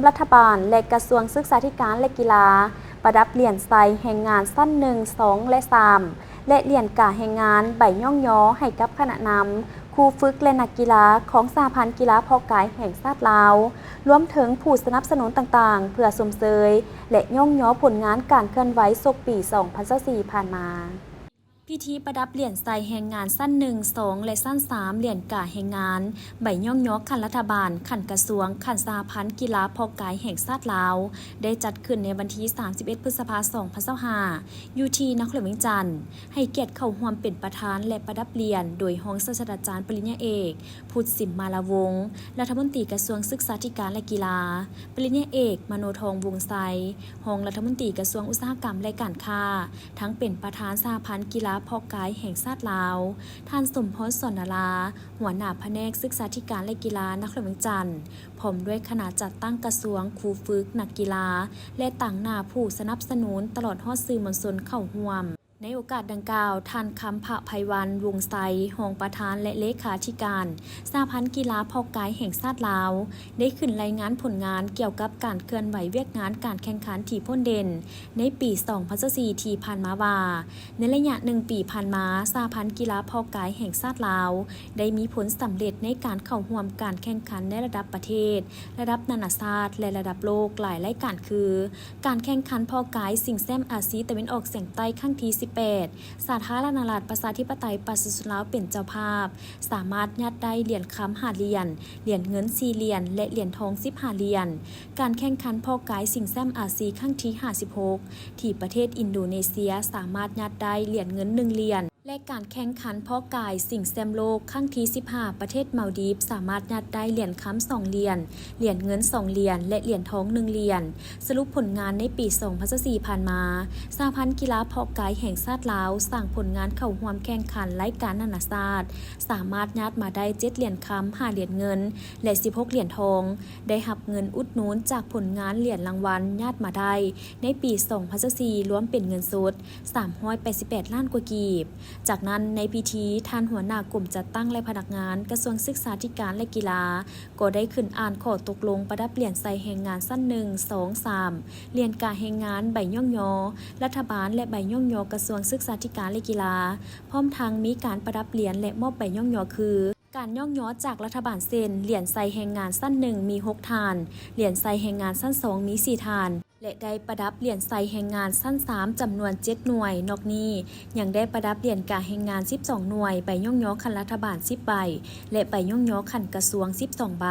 รัฐบาลและกระทรวงศึกษาธิการและกีฬาประดับเหรียญไซแห่งงานสั้น1 2 และ 3 และเหรียญกาแห่งงานใบย่องย้อให้กับคณะนำครูฝึกและนักกีฬาของสหพันธ์กีฬาเพาะกายแห่งชาติลาวรวมถึงผู้สนับสนุนต่างๆเพื่อสมเสยและย่องย้อผลงานการเคลื่อนไหวศกปี 2024 ผ่านมาพิธีประดับเหรียญไซแห่งงานสั้น1 2 และสั้น3เหรียญกาแห่งงานใบย่องย้อขันรัฐบาลขันกระทรวงขันสหพันธ์กีฬาเพาะกายแห่งชาติลาวได้จัดขึ้นในวันที่ 31 พฤษภาคม 2025 อยู่ที่นครหลวงเวียงจันทน์ให้เกียรติเข้าร่วมเป็นประธานและประดับเหรียญโดยรองศาสตราจารย์ปริญญาเอกพุทธสิมมาลาวงศ์รัฐมนตรีกระทรวงศึกษาธิการและกีฬาปริญญาเอกมโนทองวงไซรองรัฐมนตรีกระทรวงอุตสาหกรรมและการค้าทั้งเป็นประธานสหพันธ์กีฬาเพาะกายแห่งชาติลาวท่านสมพศ สนรา หัวหน้าแผนกศึกษาธิการและกีฬานครหลวงเวียงจันทน์พร้อมด้วยคณะจัดตั้งกระทรวงครูฝึกนักกีฬาและต่างหน้าผู้สนับสนุนตลอดฮอดสื่อมวลชนเข้าร่วมในโอกาสดังกล่าวท่านคำพะไพวันวงไซรองประธานและเลขาธิการสหพันธ์กีฬาเพาะกายแห่งชาติลาวได้ขึ้นรายงานผลงานเกี่ยวกับการเคลื่อนไหวเวียกงานการแข่งขันที่พ้นเด่นในปี 2024 ที่ผ่านมาว่าในระยะ1 ปีผ่านมาสหพันธ์กีฬาเพาะกายแห่งชาติลาวได้มีผลสำเร็จในการเข้าร่วมการแข่งขันในระดับประเทศระดับนานาชาติและระดับโลกหลายรายการคือการแข่งขันเพาะกายชิงแชมป์อาเซียนตะวันออกเฉียงใต้ครั้งที่สาธารณรัฐประชาธิปไตยประชาชนลาวเป็นเจ้าภาพสามารถยัดได้เหรียญคำ5 เหรียญเหรียญเงิน4 เหรียญและเหรียญทอง15 เหรียญการแข่งขันเพาะกายชิงแชมป์อาเซียนครั้งที่56ที่ประเทศอินโดนีเซียสามารถยัดได้เหรียญเงิน1 เหรียญและการแข่งขันเพาะกายชิงแชมป์โลกครั้งที่15ประเทศมาลดีฟสามารถยัดได้เหรียญคำ2 เหรียญเหรียญเงิน2 เหรียญและเหรียญทอง1 เหรียญสรุปผลงานในปี 2024 ผ่านมาสหพันธ์กีฬาเพาะกายแห่งชาติลาวสร้างผลงานเข้าร่วมแข่งขันรายการนานาชาติสามารถยัดมาได้7 เหรียญคำ5 เหรียญเงินและ16 เหรียญทองได้รับเงินอุดหนุนจากผลงานเหรียญรางวัลยัดมาได้ในปี 2024 รวมเป็นเงินสด388 ล้านกว่ากีบจากนั้นในพิธีท่านหัวหน้ากลุ่มจัดตั้งและพนักงานกระทรวงศึกษาธิการและกีฬาก็ได้ขึ้นอ่านข้อตกลงประดับเหรียญไซแห่งงานสั้น1 2 3เหรียญกาแห่งงานใบย่องยอรัฐบาลและใบย่องยอกระทรวงศึกษาธิการและกีฬาพร้อมทั้งมีการประดับเหรียญและมอบใบย่องยอคือการย่องย้อจากรัฐบาลเซ็นเหรียญไซแห่งงานสั้น1มี6 ฐานเหรียญไซแห่งงานสั้น2มี4 ฐานและได้ประดับเหรียญไซแห่งงานสั้น3จำนวน7 หน่วยนอกนี้ยังได้ประดับเหรียญกาแห่งงาน12 หน่วยใบย่องย้อคันรัฐบาล10 ใบและใบย่องย้อคันกระทรวง12 ใบ